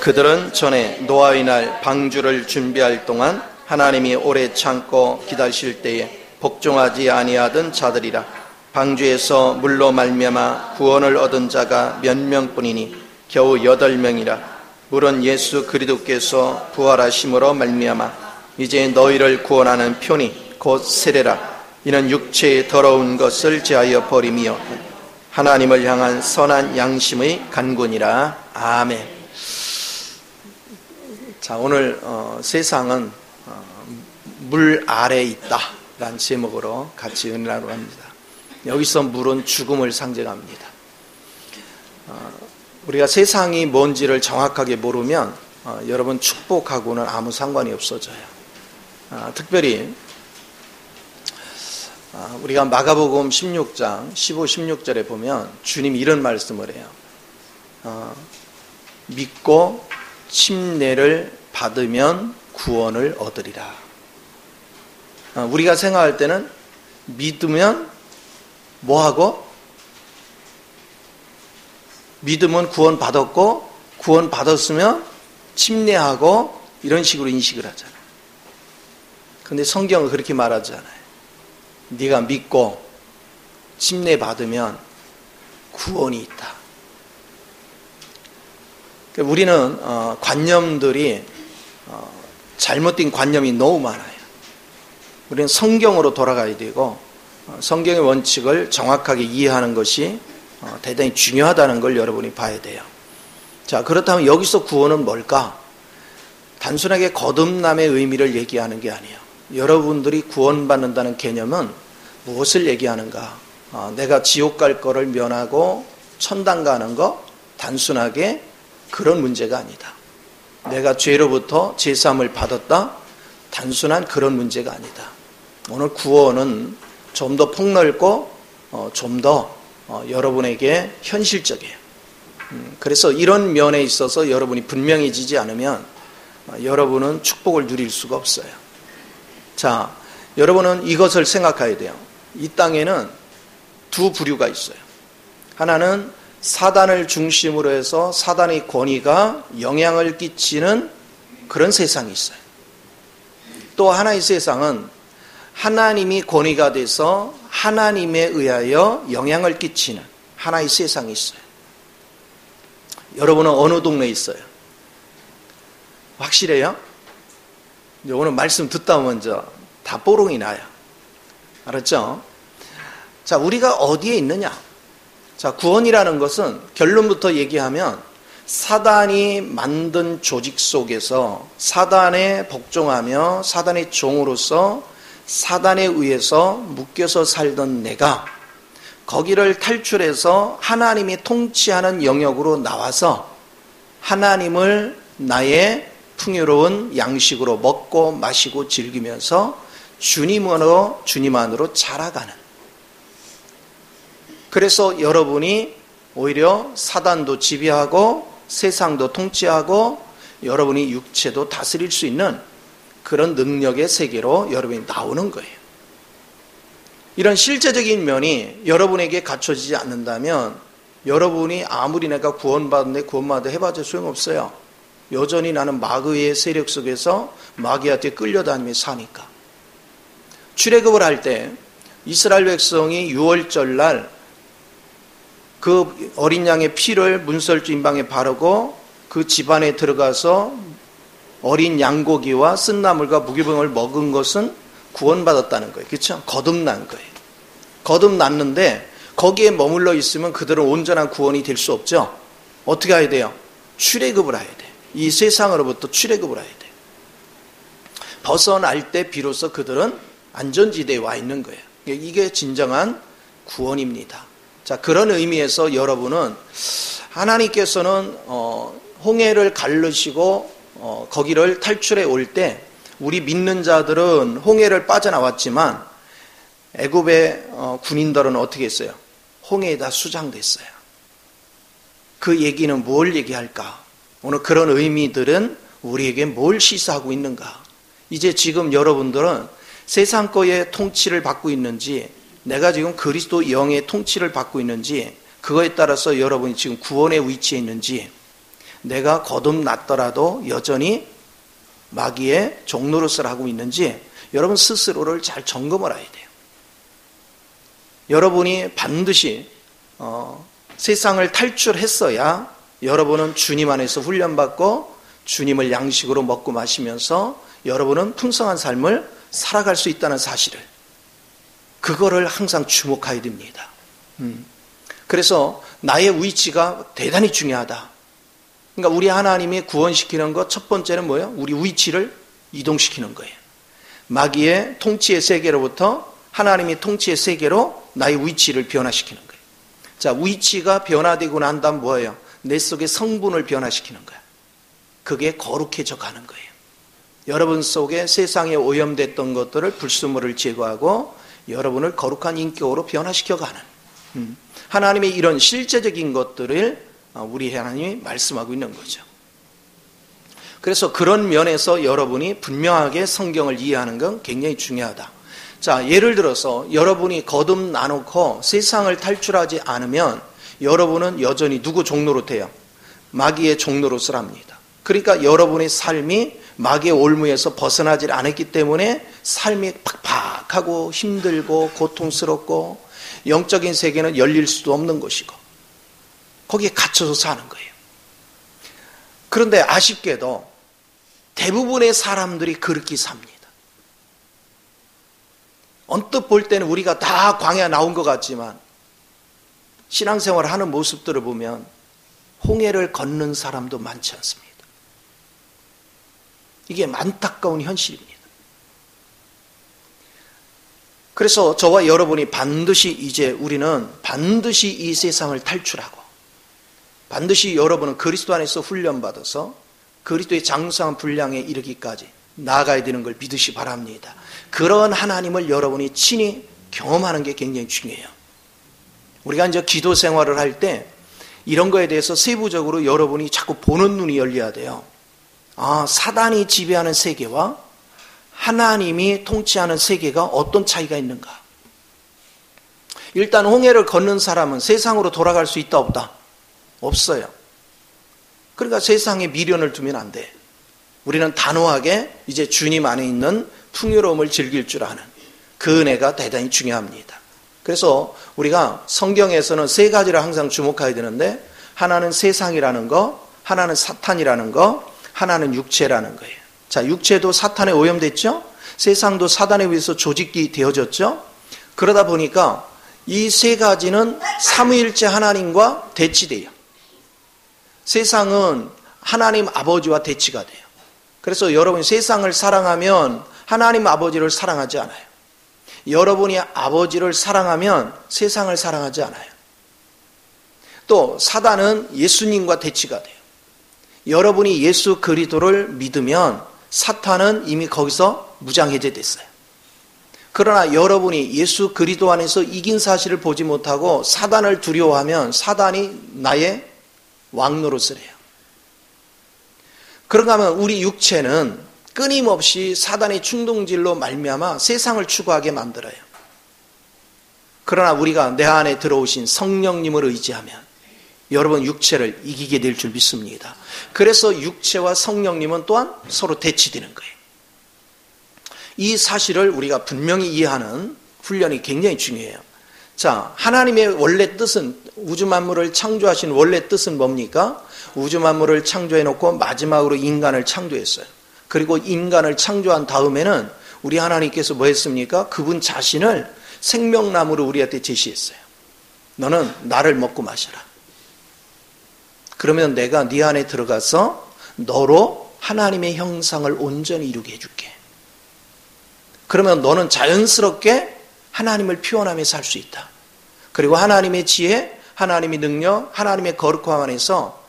그들은 전에 노아의 날 방주를 준비할 동안 하나님이 오래 참고 기다리실 때에 복종하지 아니하던 자들이라. 방주에서 물로 말미암아 구원을 얻은 자가 몇 명뿐이니 겨우 8명이라. 물은 예수 그리스도께서 부활하심으로 말미암아 이제 너희를 구원하는 표니 곧 세례라. 이는 육체의 더러운 것을 제하여 버림이요 하나님을 향한 선한 양심의 간구니라. 아멘. 자, 오늘 세상은 물 아래에 있다 라는 제목으로 같이 은혜 나누러 갑니다. 여기서 물은 죽음을 상징합니다. 우리가 세상이 뭔지를 정확하게 모르면 여러분 축복하고는 아무 상관이 없어져요. 특별히 우리가 마가복음 16장 15, 16절에 보면 주님이 이런 말씀을 해요. 믿고 침례를 받으면 구원을 얻으리라. 우리가 생각할 때는 믿으면 뭐하고? 믿으면 구원 받았고, 구원 받았으면 침례하고, 이런 식으로 인식을 하잖아요. 그런데 성경은 그렇게 말하지 않아요. 네가 믿고 침례 받으면 구원이 있다. 우리는 관념들이 잘못된 관념이 너무 많아요. 우리는 성경으로 돌아가야 되고 성경의 원칙을 정확하게 이해하는 것이 대단히 중요하다는 걸 여러분이 봐야 돼요. 자, 그렇다면 여기서 구원은 뭘까? 단순하게 거듭남의 의미를 얘기하는 게 아니에요. 여러분들이 구원받는다는 개념은 무엇을 얘기하는가? 내가 지옥 갈 거를 면하고 천당 가는 거? 단순하게 그런 문제가 아니다. 내가 죄로부터 제사함을 받았다? 단순한 그런 문제가 아니다. 오늘 구원은 좀 더 폭넓고 좀 더 여러분에게 현실적이에요. 그래서 이런 면에 있어서 여러분이 분명해지지 않으면 여러분은 축복을 누릴 수가 없어요. 자, 여러분은 이것을 생각해야 돼요. 이 땅에는 두 부류가 있어요. 하나는 사단을 중심으로 해서 사단의 권위가 영향을 끼치는 그런 세상이 있어요. 또 하나의 세상은 하나님이 권위가 돼서 하나님에 의하여 영향을 끼치는 하나의 세상이 있어요. 여러분은 어느 동네에 있어요? 확실해요? 오늘 말씀 듣다 보면 다 뽀롱이 나요. 알았죠? 자, 우리가 어디에 있느냐? 자, 구원이라는 것은 결론부터 얘기하면 사단이 만든 조직 속에서 사단에 복종하며 사단의 종으로서 사단에 의해서 묶여서 살던 내가 거기를 탈출해서 하나님이 통치하는 영역으로 나와서 하나님을 나의 풍요로운 양식으로 먹고 마시고 즐기면서 주님 안으로 자라가는. 그래서 여러분이 오히려 사단도 지배하고 세상도 통치하고 여러분이 육체도 다스릴 수 있는 그런 능력의 세계로 여러분이 나오는 거예요. 이런 실제적인 면이 여러분에게 갖춰지지 않는다면 여러분이 아무리 내가 구원받는데 해봐도 소용없어요. 여전히 나는 마귀의 세력 속에서 마귀한테 끌려다니며 사니까. 출애굽을 할 때 이스라엘 백성이 6월절 날 그 어린 양의 피를 문설주 임방에 바르고 그 집안에 들어가서 어린 양고기와 쓴나물과 무교병을 먹은 것은 구원받았다는 거예요. 그렇죠? 거듭난 거예요. 거듭났는데 거기에 머물러 있으면 그들은 온전한 구원이 될 수 없죠. 어떻게 해야 돼요? 출애굽을 해야 돼요. 이 세상으로부터 출애굽을 해야 돼요. 벗어날 때 비로소 그들은 안전지대에 와 있는 거예요. 이게 진정한 구원입니다. 자, 그런 의미에서 여러분은 하나님께서는 홍해를 가르시고 거기를 탈출해 올 때 우리 믿는 자들은 홍해를 빠져나왔지만 애굽의 군인들은 어떻게 했어요? 홍해에다 수장됐어요. 그 얘기는 뭘 얘기할까? 오늘 그런 의미들은 우리에게 뭘 시사하고 있는가? 이제 지금 여러분들은 세상 거의 통치를 받고 있는지 내가 지금 그리스도 영의 통치를 받고 있는지 그거에 따라서 여러분이 지금 구원의 위치에 있는지 내가 거듭났더라도 여전히 마귀의 종노릇을 하고 있는지 여러분 스스로를 잘 점검을 해야 돼요. 여러분이 반드시 세상을 탈출했어야 여러분은 주님 안에서 훈련받고 주님을 양식으로 먹고 마시면서 여러분은 풍성한 삶을 살아갈 수 있다는 사실을, 그거를 항상 주목해야 됩니다. 그래서 나의 위치가 대단히 중요하다. 그러니까 우리 하나님이 구원시키는 것 첫 번째는 뭐예요? 우리 위치를 이동시키는 거예요. 마귀의 통치의 세계로부터 하나님의 통치의 세계로 나의 위치를 변화시키는 거예요. 자, 위치가 변화되고 난 다음 뭐예요? 내 속의 성분을 변화시키는 거예요. 그게 거룩해져 가는 거예요. 여러분 속에 세상에 오염됐던 것들을 불순물을 제거하고 여러분을 거룩한 인격으로 변화시켜 가는 하나님의 이런 실제적인 것들을 우리 하나님이 말씀하고 있는 거죠. 그래서 그런 면에서 여러분이 분명하게 성경을 이해하는 건 굉장히 중요하다. 자, 예를 들어서 여러분이 거듭나놓고 세상을 탈출하지 않으면 여러분은 여전히 누구 종노릇해요? 마귀의 종노릇을 합니다. 그러니까 여러분의 삶이 마귀의 올무에서 벗어나지 않았기 때문에 삶이 팍팍하고 힘들고 고통스럽고 영적인 세계는 열릴 수도 없는 것이고 거기에 갇혀서 사는 거예요. 그런데 아쉽게도 대부분의 사람들이 그렇게 삽니다. 언뜻 볼 때는 우리가 다 광야 나온 것 같지만 신앙생활을 하는 모습들을 보면 홍해를 걷는 사람도 많지 않습니다. 이게 안타까운 현실입니다. 그래서 저와 여러분이 반드시 이제 우리는 반드시 이 세상을 탈출하고 반드시 여러분은 그리스도 안에서 훈련받아서 그리스도의 장성한 분량에 이르기까지 나아가야 되는 걸 믿으시 바랍니다. 그런 하나님을 여러분이 친히 경험하는 게 굉장히 중요해요. 우리가 이제 기도 생활을 할 때 이런 거에 대해서 세부적으로 여러분이 자꾸 보는 눈이 열려야 돼요. 아, 사단이 지배하는 세계와 하나님이 통치하는 세계가 어떤 차이가 있는가? 일단 홍해를 걷는 사람은 세상으로 돌아갈 수 있다 없다? 없어요. 그러니까 세상에 미련을 두면 안 돼. 우리는 단호하게 이제 주님 안에 있는 풍요로움을 즐길 줄 아는 그 은혜가 대단히 중요합니다. 그래서 우리가 성경에서는 세 가지를 항상 주목해야 되는데 하나는 세상이라는 거, 하나는 사탄이라는 거, 하나는 육체라는 거예요. 자, 육체도 사탄에 오염됐죠? 세상도 사단에 의해서 조직이 되어졌죠? 그러다 보니까 이 세 가지는 삼위일체 하나님과 대치돼요. 세상은 하나님 아버지와 대치가 돼요. 그래서 여러분이 세상을 사랑하면 하나님 아버지를 사랑하지 않아요. 여러분이 아버지를 사랑하면 세상을 사랑하지 않아요. 또 사단은 예수님과 대치가 돼요. 여러분이 예수 그리스도를 믿으면 사탄은 이미 거기서 무장해제됐어요. 그러나 여러분이 예수 그리스도 안에서 이긴 사실을 보지 못하고 사단을 두려워하면 사단이 나의 왕노릇을 해요. 그런가 하면 우리 육체는 끊임없이 사단의 충동질로 말미암아 세상을 추구하게 만들어요. 그러나 우리가 내 안에 들어오신 성령님을 의지하면 여러분 육체를 이기게 될 줄 믿습니다. 그래서 육체와 성령님은 또한 서로 대치되는 거예요. 이 사실을 우리가 분명히 이해하는 훈련이 굉장히 중요해요. 자, 하나님의 원래 뜻은, 우주 만물을 창조하신 원래 뜻은 뭡니까? 우주 만물을 창조해 놓고 마지막으로 인간을 창조했어요. 그리고 인간을 창조한 다음에는 우리 하나님께서 뭐 했습니까? 그분 자신을 생명나무로 우리한테 제시했어요. 너는 나를 먹고 마셔라. 그러면 내가 네 안에 들어가서 너로 하나님의 형상을 온전히 이루게 해줄게. 그러면 너는 자연스럽게 하나님을 표현하며 살 수 있다. 그리고 하나님의 지혜, 하나님의 능력, 하나님의 거룩함 안에서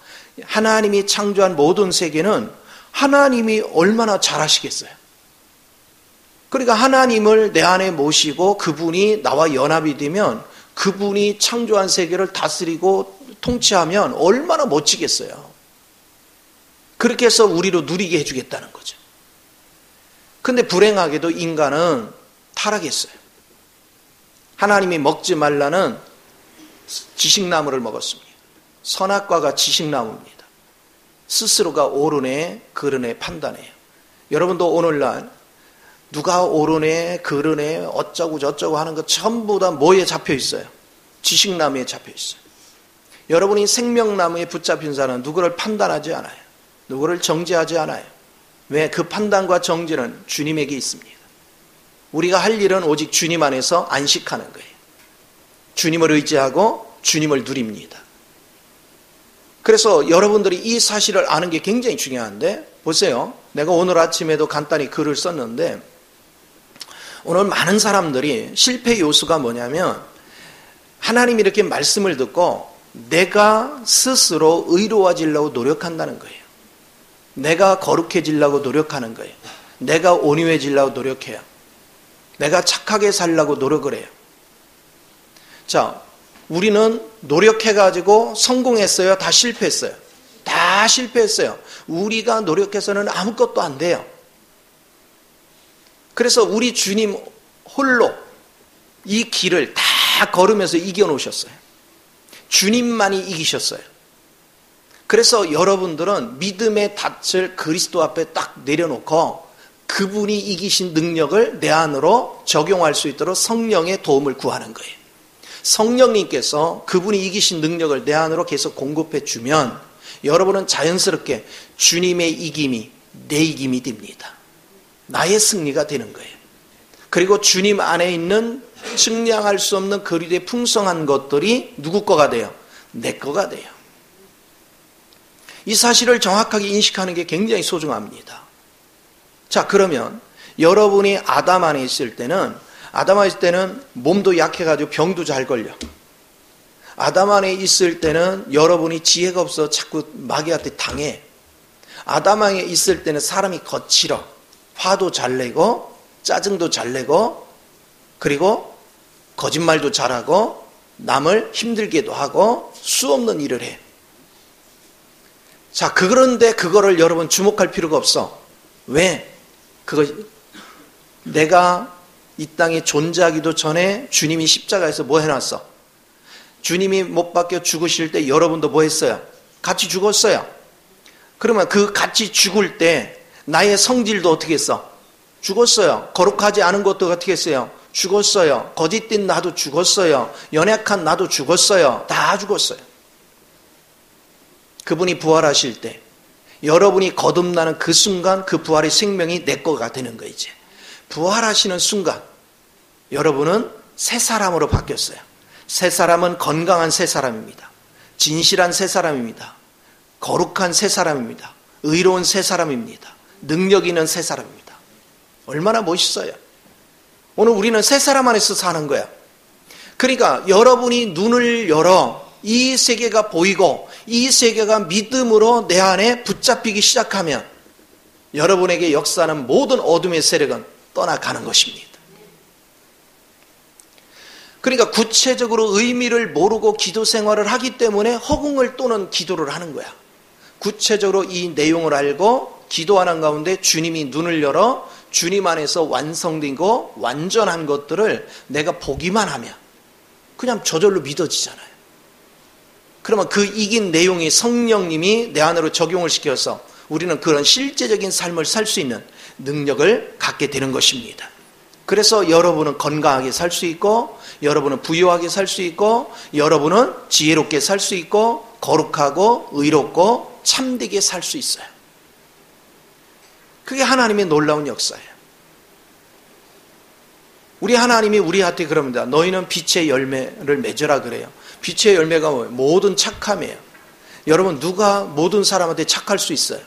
하나님이 창조한 모든 세계는 하나님이 얼마나 잘하시겠어요. 그러니까 하나님을 내 안에 모시고 그분이 나와 연합이 되면 그분이 창조한 세계를 다스리고 통치하면 얼마나 멋지겠어요. 그렇게 해서 우리로 누리게 해주겠다는 거죠. 근데 불행하게도 인간은 타락했어요. 하나님이 먹지 말라는 지식나무를 먹었습니다. 선악과가 지식나무입니다. 스스로가 옳으네 그르네 판단해요. 여러분도 오늘날 누가 옳으네 그르네 어쩌고 저쩌고 하는 것 전부 다 뭐에 잡혀 있어요? 지식나무에 잡혀 있어요. 여러분이 생명나무에 붙잡힌 사람은 누구를 판단하지 않아요. 누구를 정죄하지 않아요. 왜? 그 판단과 정죄는 주님에게 있습니다. 우리가 할 일은 오직 주님 안에서 안식하는 거예요. 주님을 의지하고 주님을 누립니다. 그래서 여러분들이 이 사실을 아는 게 굉장히 중요한데, 보세요. 내가 오늘 아침에도 간단히 글을 썼는데, 오늘 많은 사람들이 실패 요소가 뭐냐면, 하나님이 이렇게 말씀을 듣고 내가 스스로 의로워지려고 노력한다는 거예요. 내가 거룩해지려고 노력하는 거예요. 내가 온유해지려고 노력해요. 내가 착하게 살려고 노력을 해요. 자, 우리는 노력해가지고 성공했어요? 다 실패했어요? 다 실패했어요. 우리가 노력해서는 아무것도 안 돼요. 그래서 우리 주님 홀로 이 길을 다 걸으면서 이겨놓으셨어요. 주님만이 이기셨어요. 그래서 여러분들은 믿음의 닻을 그리스도 앞에 딱 내려놓고 그분이 이기신 능력을 내 안으로 적용할 수 있도록 성령의 도움을 구하는 거예요. 성령님께서 그분이 이기신 능력을 내 안으로 계속 공급해 주면 여러분은 자연스럽게 주님의 이김이 내 이김이 됩니다. 나의 승리가 되는 거예요. 그리고 주님 안에 있는 측량할 수 없는 그리스도의 풍성한 것들이 누구 거가 돼요? 내 거가 돼요. 이 사실을 정확하게 인식하는 게 굉장히 소중합니다. 자, 그러면 여러분이 아담 안에 있을 때는 몸도 약해가지고 병도 잘 걸려. 아담 안에 있을 때는 여러분이 지혜가 없어 자꾸 마귀한테 당해. 아담 안에 있을 때는 사람이 거칠어. 화도 잘 내고 짜증도 잘 내고 그리고 거짓말도 잘하고 남을 힘들게도 하고 수 없는 일을 해. 자, 그런데 그거를 여러분 주목할 필요가 없어. 왜? 내가 이 땅에 존재하기도 전에 주님이 십자가에서 뭐 해놨어? 주님이 못 박혀 죽으실 때 여러분도 뭐 했어요? 같이 죽었어요. 그러면 그 같이 죽을 때 나의 성질도 어떻게 했어? 죽었어요. 거룩하지 않은 것도 어떻게 했어요? 죽었어요. 거짓된 나도 죽었어요. 연약한 나도 죽었어요. 다 죽었어요. 그분이 부활하실 때 여러분이 거듭나는 그 순간 그 부활의 생명이 내 거가 되는 거예요. 이제 부활하시는 순간 여러분은 새 사람으로 바뀌었어요. 새 사람은 건강한 새 사람입니다. 진실한 새 사람입니다. 거룩한 새 사람입니다. 의로운 새 사람입니다. 능력 있는 새 사람입니다. 얼마나 멋있어요. 오늘 우리는 새 사람 안에서 사는 거야. 그러니까 여러분이 눈을 열어 이 세계가 보이고 이 세계가 믿음으로 내 안에 붙잡히기 시작하면 여러분에게 역사하는 모든 어둠의 세력은 떠나가는 것입니다. 그러니까 구체적으로 의미를 모르고 기도 생활을 하기 때문에 허공을 또는 기도를 하는 거야. 구체적으로 이 내용을 알고 기도하는 가운데 주님이 눈을 열어 주님 안에서 완성되고 완전한 것들을 내가 보기만 하면 그냥 저절로 믿어지잖아요. 그러면 그 이긴 내용이 성령님이 내 안으로 적용을 시켜서 우리는 그런 실제적인 삶을 살 수 있는 능력을 갖게 되는 것입니다. 그래서 여러분은 건강하게 살 수 있고 여러분은 부유하게 살 수 있고 여러분은 지혜롭게 살 수 있고 거룩하고 의롭고 참되게 살 수 있어요. 그게 하나님의 놀라운 역사예요. 우리 하나님이 우리한테 그럽니다. 너희는 빛의 열매를 맺으라 그래요. 빛의 열매가 뭐예요? 모든 착함이에요. 여러분 누가 모든 사람한테 착할 수 있어요?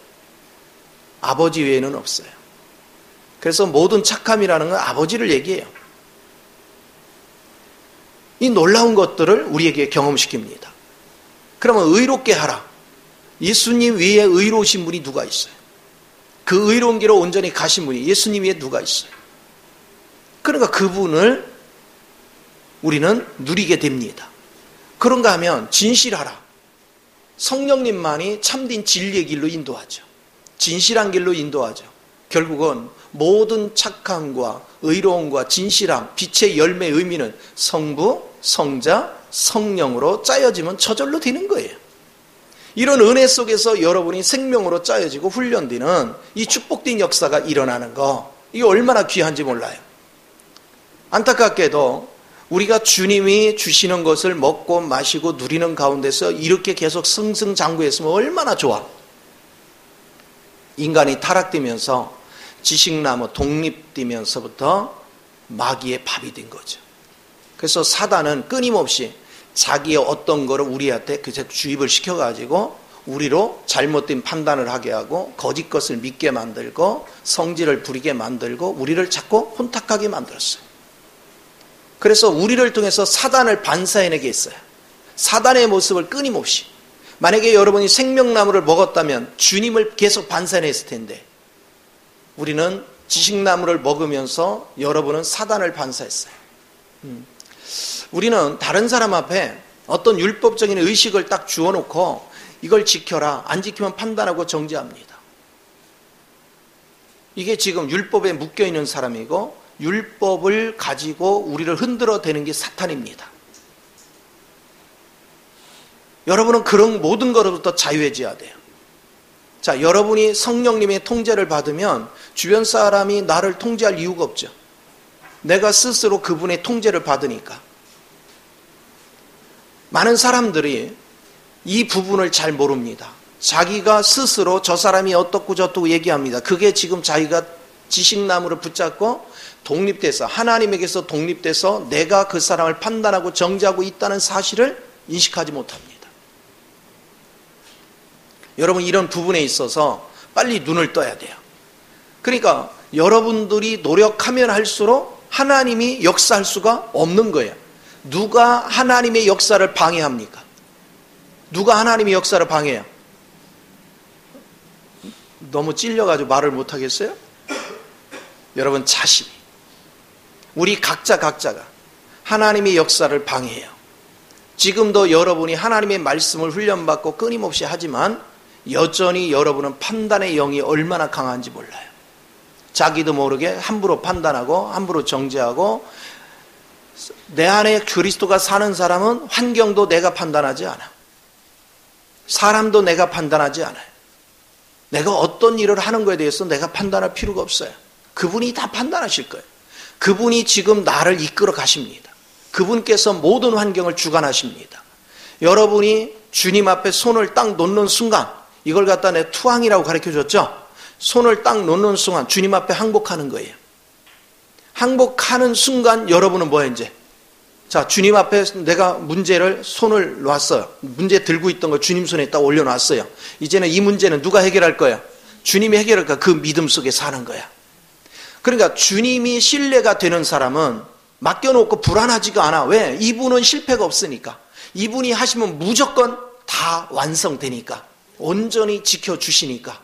아버지 외에는 없어요. 그래서 모든 착함이라는 건 아버지를 얘기해요. 이 놀라운 것들을 우리에게 경험시킵니다. 그러면 의롭게 하라. 예수님 위에 의로우신 분이 누가 있어요? 그 의로운 길로 온전히 가신 분이 예수님 위에 누가 있어요? 그러니까 그분을 우리는 누리게 됩니다. 그런가 하면 진실하라. 성령님만이 참된 진리의 길로 인도하죠. 진실한 길로 인도하죠. 결국은 모든 착함과 의로움과 진실함, 빛의 열매의 의미는 성부, 성자, 성령으로 짜여지면 저절로 되는 거예요. 이런 은혜 속에서 여러분이 생명으로 짜여지고 훈련되는 이 축복된 역사가 일어나는 거, 이게 얼마나 귀한지 몰라요. 안타깝게도 우리가 주님이 주시는 것을 먹고 마시고 누리는 가운데서 이렇게 계속 승승장구했으면 얼마나 좋아. 인간이 타락되면서 지식나무 독립되면서부터 마귀의 밥이 된 거죠. 그래서 사단은 끊임없이 자기의 어떤 거를 우리한테 주입을 시켜가지고 우리로 잘못된 판단을 하게 하고 거짓 것을 믿게 만들고 성질을 부리게 만들고 우리를 자꾸 혼탁하게 만들었어요. 그래서 우리를 통해서 사단을 반사해내게 했어요. 사단의 모습을 끊임없이. 만약에 여러분이 생명나무를 먹었다면 주님을 계속 반사해냈을 텐데 우리는 지식나무를 먹으면서 여러분은 사단을 반사했어요. 우리는 다른 사람 앞에 어떤 율법적인 의식을 딱 주어놓고 이걸 지켜라, 안 지키면 판단하고 정죄합니다. 이게 지금 율법에 묶여있는 사람이고 율법을 가지고 우리를 흔들어대는 게 사탄입니다. 여러분은 그런 모든 것으로부터 자유해져야 돼요. 자, 여러분이 성령님의 통제를 받으면 주변 사람이 나를 통제할 이유가 없죠. 내가 스스로 그분의 통제를 받으니까. 많은 사람들이 이 부분을 잘 모릅니다. 자기가 스스로 저 사람이 어떻고 저떻고 얘기합니다. 그게 지금 자기가 지식나무를 붙잡고 독립돼서 하나님에게서 독립돼서 내가 그 사람을 판단하고 정죄하고 있다는 사실을 인식하지 못합니다. 여러분, 이런 부분에 있어서 빨리 눈을 떠야 돼요. 그러니까 여러분들이 노력하면 할수록 하나님이 역사할 수가 없는 거예요. 누가 하나님의 역사를 방해합니까? 누가 하나님의 역사를 방해해요? 너무 찔려가지고 말을 못하겠어요? 여러분 자신이, 우리 각자가 하나님의 역사를 방해해요. 지금도 여러분이 하나님의 말씀을 훈련받고 끊임없이 하지만 여전히 여러분은 판단의 영이 얼마나 강한지 몰라요. 자기도 모르게 함부로 판단하고 함부로 정죄하고, 내 안에 그리스도가 사는 사람은 환경도 내가 판단하지 않아. 사람도 내가 판단하지 않아요. 내가 어떤 일을 하는 것에 대해서 내가 판단할 필요가 없어요. 그분이 다 판단하실 거예요. 그분이 지금 나를 이끌어 가십니다. 그분께서 모든 환경을 주관하십니다. 여러분이 주님 앞에 손을 딱 놓는 순간, 이걸 갖다 내 투항이라고 가르쳐줬죠. 손을 딱 놓는 순간 주님 앞에 항복하는 거예요. 항복하는 순간 여러분은 뭐야 이제? 자, 주님 앞에 내가 문제를 손을 놨어요. 문제 들고 있던 거 주님 손에 딱 올려놨어요. 이제는 이 문제는 누가 해결할 거야? 주님이 해결할 거야. 그 믿음 속에 사는 거야. 그러니까 주님이 신뢰가 되는 사람은 맡겨놓고 불안하지가 않아. 왜? 이분은 실패가 없으니까. 이분이 하시면 무조건 다 완성되니까. 온전히 지켜주시니까.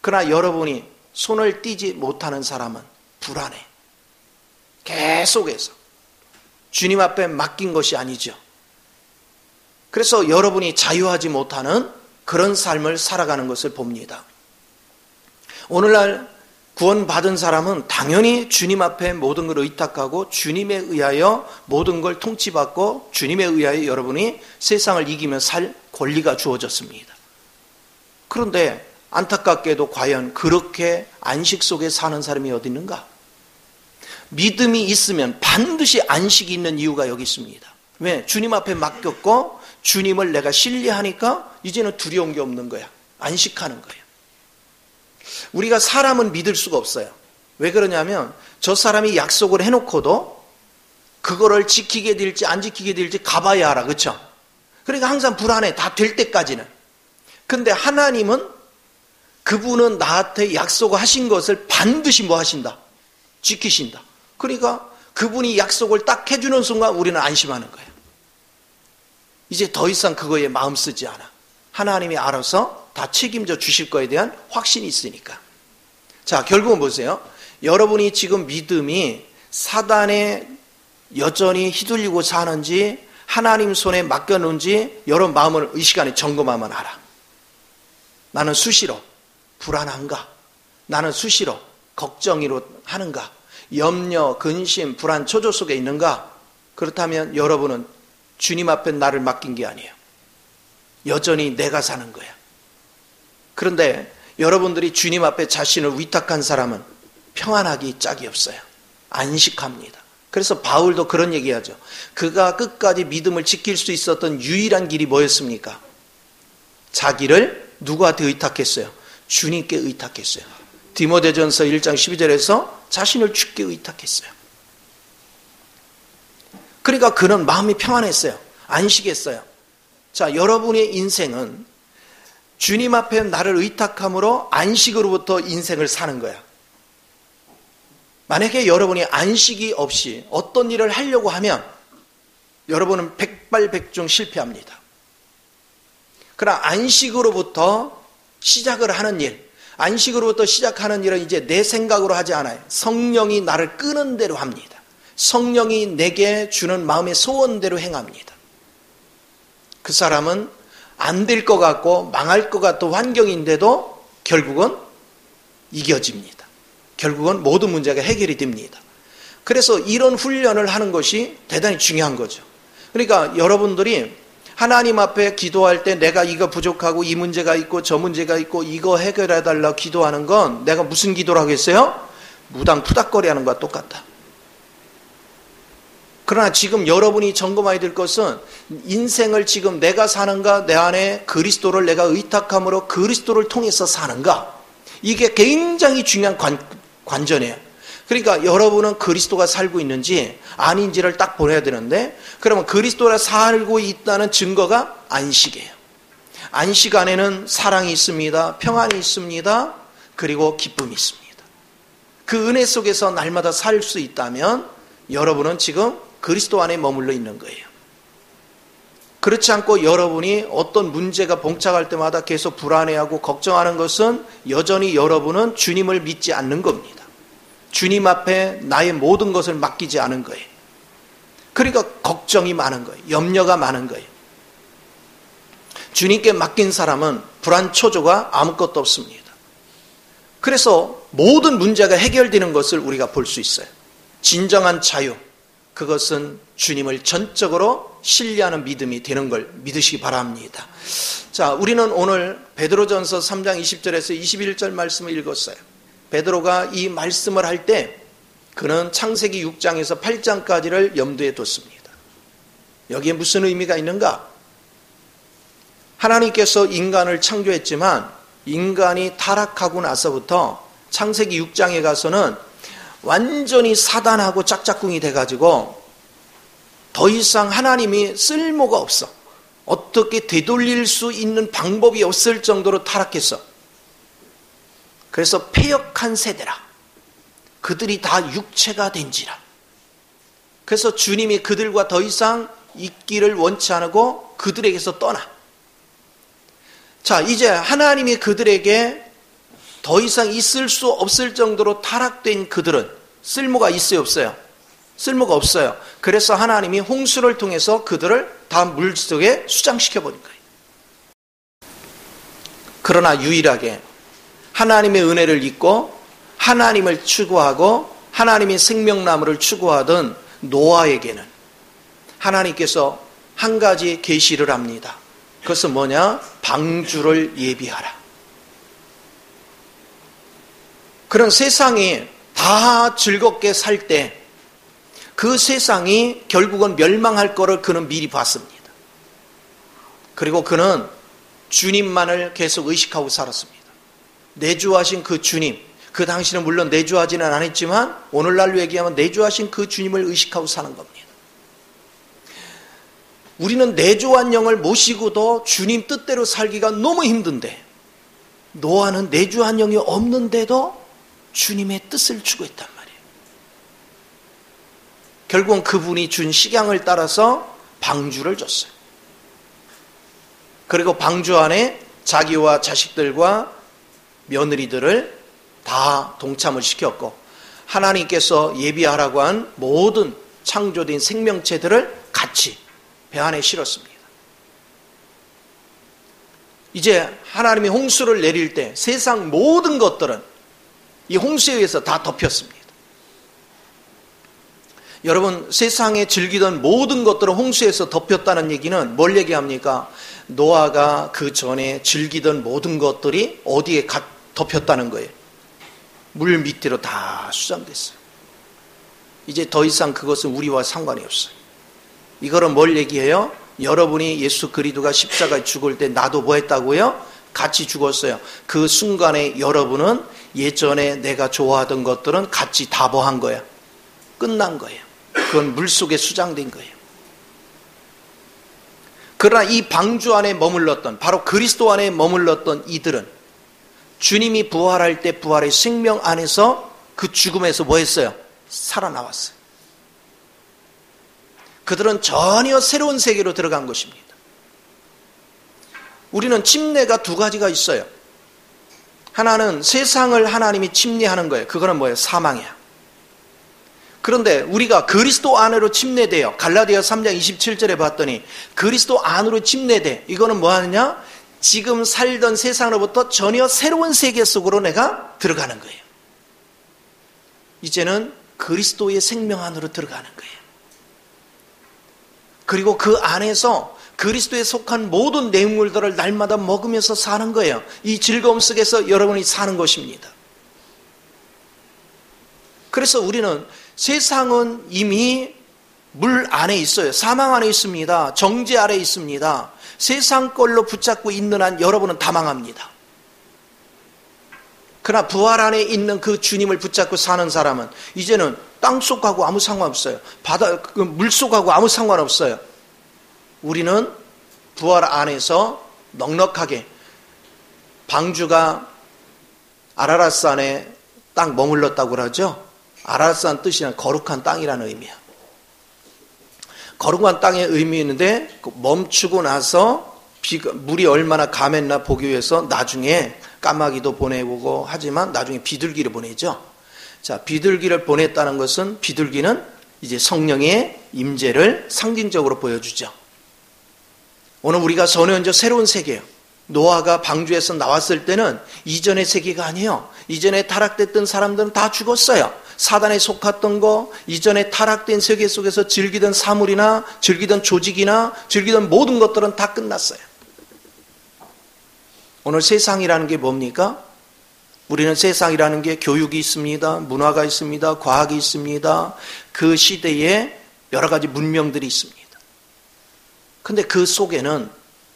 그러나 여러분이 손을 떼지 못하는 사람은 불안해. 계속해서. 주님 앞에 맡긴 것이 아니죠. 그래서 여러분이 자유하지 못하는 그런 삶을 살아가는 것을 봅니다. 오늘날 구원받은 사람은 당연히 주님 앞에 모든 걸 의탁하고 주님에 의하여 모든 걸 통치받고 주님에 의하여 여러분이 세상을 이기며 살 권리가 주어졌습니다. 그런데 안타깝게도 과연 그렇게 안식 속에 사는 사람이 어디 있는가? 믿음이 있으면 반드시 안식이 있는 이유가 여기 있습니다. 왜? 주님 앞에 맡겼고 주님을 내가 신뢰하니까 이제는 두려운 게 없는 거야. 안식하는 거야. 우리가 사람은 믿을 수가 없어요. 왜 그러냐면 저 사람이 약속을 해놓고도 그거를 지키게 될지 안 지키게 될지 가봐야 알아. 그렇죠? 그러니까 항상 불안해. 다 될 때까지는. 근데 하나님은 그분은 나한테 약속하신 것을 반드시 뭐 하신다? 지키신다. 그러니까 그분이 약속을 딱 해주는 순간 우리는 안심하는 거예요. 이제 더 이상 그거에 마음 쓰지 않아. 하나님이 알아서 다 책임져 주실 거에 대한 확신이 있으니까. 자, 결국은 보세요. 여러분이 지금 믿음이 사단에 여전히 휘둘리고 사는지 하나님 손에 맡겨놓은지 여러분 마음을 이 시간에 점검하면 알아. 나는 수시로 불안한가? 나는 수시로 걱정으로 하는가? 염려, 근심, 불안, 초조 속에 있는가? 그렇다면 여러분은 주님 앞에 나를 맡긴 게 아니에요. 여전히 내가 사는 거야. 그런데 여러분들이 주님 앞에 자신을 위탁한 사람은 평안하기 짝이 없어요. 안식합니다. 그래서 바울도 그런 얘기하죠. 그가 끝까지 믿음을 지킬 수 있었던 유일한 길이 뭐였습니까? 자기를 누구한테 의탁했어요? 주님께 의탁했어요. 디모데전서 1장 12절에서 자신을 주께 의탁했어요. 그러니까 그는 마음이 평안했어요. 안식했어요. 자, 여러분의 인생은 주님 앞에 나를 의탁함으로 안식으로부터 인생을 사는 거야. 만약에 여러분이 안식이 없이 어떤 일을 하려고 하면 여러분은 백발백중 실패합니다. 그러나 안식으로부터 시작을 하는 일, 안식으로부터 시작하는 일은 이제 내 생각으로 하지 않아요. 성령이 나를 끄는 대로 합니다. 성령이 내게 주는 마음의 소원대로 행합니다. 그 사람은 안 될 것 같고 망할 것 같은 환경인데도 결국은 이겨집니다. 결국은 모든 문제가 해결이 됩니다. 그래서 이런 훈련을 하는 것이 대단히 중요한 거죠. 그러니까 여러분들이 하나님 앞에 기도할 때 내가 이거 부족하고 이 문제가 있고 저 문제가 있고 이거 해결해달라고 기도하는 건 내가 무슨 기도를 하겠어요? 무당 푸닥거리 하는 것과 똑같다. 그러나 지금 여러분이 점검해야 될 것은 인생을 지금 내가 사는가, 내 안에 그리스도를 내가 의탁함으로 그리스도를 통해서 사는가, 이게 굉장히 중요한 관전이에요. 그러니까 여러분은 그리스도가 살고 있는지 아닌지를 딱 보내야 되는데, 그러면 그리스도가 살고 있다는 증거가 안식이에요. 안식 안에는 사랑이 있습니다. 평안이 있습니다. 그리고 기쁨이 있습니다. 그 은혜 속에서 날마다 살 수 있다면 여러분은 지금 그리스도 안에 머물러 있는 거예요. 그렇지 않고 여러분이 어떤 문제가 봉착할 때마다 계속 불안해하고 걱정하는 것은 여전히 여러분은 주님을 믿지 않는 겁니다. 주님 앞에 나의 모든 것을 맡기지 않은 거예요. 그러니까 걱정이 많은 거예요. 염려가 많은 거예요. 주님께 맡긴 사람은 불안초조가 아무것도 없습니다. 그래서 모든 문제가 해결되는 것을 우리가 볼 수 있어요. 진정한 자유, 그것은 주님을 전적으로 신뢰하는 믿음이 되는 걸 믿으시기 바랍니다. 자, 우리는 오늘 베드로전서 3장 20절에서 21절 말씀을 읽었어요. 베드로가 이 말씀을 할 때 그는 창세기 6장에서 8장까지를 염두에 뒀습니다. 여기에 무슨 의미가 있는가? 하나님께서 인간을 창조했지만 인간이 타락하고 나서부터 창세기 6장에 가서는 완전히 사단하고 짝짝꿍이 돼가지고 더 이상 하나님이 쓸모가 없어. 어떻게 되돌릴 수 있는 방법이 없을 정도로 타락했어. 그래서 패역한 세대라. 그들이 다 육체가 된지라. 그래서 주님이 그들과 더 이상 있기를 원치 않고 그들에게서 떠나. 자, 이제 하나님이 그들에게 더 이상 있을 수 없을 정도로 타락된 그들은 쓸모가 있어요, 없어요? 쓸모가 없어요. 그래서 하나님이 홍수를 통해서 그들을 다 물속에 수장시켜버린 거예요. 그러나 유일하게 하나님의 은혜를 잊고 하나님을 추구하고 하나님의 생명나무를 추구하던 노아에게는 하나님께서 한 가지 계시를 합니다. 그것은 뭐냐? 방주를 예비하라. 그런 세상이 다 즐겁게 살 때 그 세상이 결국은 멸망할 거를 그는 미리 봤습니다. 그리고 그는 주님만을 계속 의식하고 살았습니다. 내주하신 그 주님, 그 당시는 물론 내주하지는 않았지만 오늘날로 얘기하면 내주하신 그 주님을 의식하고 사는 겁니다. 우리는 내주한 영을 모시고도 주님 뜻대로 살기가 너무 힘든데 노아는 내주한 영이 없는데도 주님의 뜻을 추구했단 말이에요. 결국은 그분이 준 식양을 따라서 방주를 줬어요. 그리고 방주 안에 자기와 자식들과 며느리들을 다 동참을 시켰고 하나님께서 예비하라고 한 모든 창조된 생명체들을 같이 배 안에 실었습니다. 이제 하나님이 홍수를 내릴 때 세상 모든 것들은 이 홍수에 의해서 다 덮였습니다. 여러분, 세상에 즐기던 모든 것들은 홍수에서 덮였다는 얘기는 뭘 얘기합니까? 노아가 그 전에 즐기던 모든 것들이 어디에 덮였다는 거예요? 물 밑으로 다 수장됐어요. 이제 더 이상 그것은 우리와 상관이 없어요. 이거는 뭘 얘기해요? 여러분이 예수 그리스도가 십자가에 죽을 때 나도 뭐 했다고요? 같이 죽었어요. 그 순간에 여러분은 예전에 내가 좋아하던 것들은 같이 다 뭐 한 거야? 끝난 거예요. 그건 물속에 수장된 거예요. 그러나 이 방주 안에 머물렀던, 바로 그리스도 안에 머물렀던 이들은 주님이 부활할 때 부활의 생명 안에서 그 죽음에서 뭐 했어요? 살아나왔어요. 그들은 전혀 새로운 세계로 들어간 것입니다. 우리는 침례가 두 가지가 있어요. 하나는 세상을 하나님이 침례하는 거예요. 그거는 뭐예요? 사망이야. 그런데 우리가 그리스도 안으로 침례돼요. 갈라디아 3장 27절에 봤더니 그리스도 안으로 침례돼. 이거는 뭐 하느냐? 지금 살던 세상으로부터 전혀 새로운 세계 속으로 내가 들어가는 거예요. 이제는 그리스도의 생명 안으로 들어가는 거예요. 그리고 그 안에서 그리스도에 속한 모든 내용물들을 날마다 먹으면서 사는 거예요. 이 즐거움 속에서 여러분이 사는 것입니다. 그래서 우리는 세상은 이미 물 안에 있어요. 사망 안에 있습니다. 정죄 아래 있습니다. 세상 걸로 붙잡고 있는 한 여러분은 다 망합니다. 그러나 부활 안에 있는 그 주님을 붙잡고 사는 사람은 이제는 땅속하고 아무 상관없어요. 물속하고 아무 상관없어요. 우리는 부활 안에서 넉넉하게, 방주가 아라랏산에 딱 머물렀다고 그러죠. 아라랏산 뜻이란 거룩한 땅이라는 의미야. 거룩한 땅의 의미인데 멈추고 나서 물이 얼마나 감했나 보기 위해서 나중에 까마귀도 보내보고 하지만 나중에 비둘기를 보내죠. 자, 비둘기를 보냈다는 것은 비둘기는 이제 성령의 임재를 상징적으로 보여주죠. 오늘 우리가 전혀 새로운 세계예요. 노아가 방주에서 나왔을 때는 이전의 세계가 아니에요. 이전에 타락됐던 사람들은 다 죽었어요. 사단에 속았던 거, 이전에 타락된 세계 속에서 즐기던 사물이나 즐기던 조직이나 즐기던 모든 것들은 다 끝났어요. 오늘 세상이라는 게 뭡니까? 우리는 세상이라는 게 교육이 있습니다. 문화가 있습니다. 과학이 있습니다. 그 시대에 여러 가지 문명들이 있습니다. 근데 그 속에는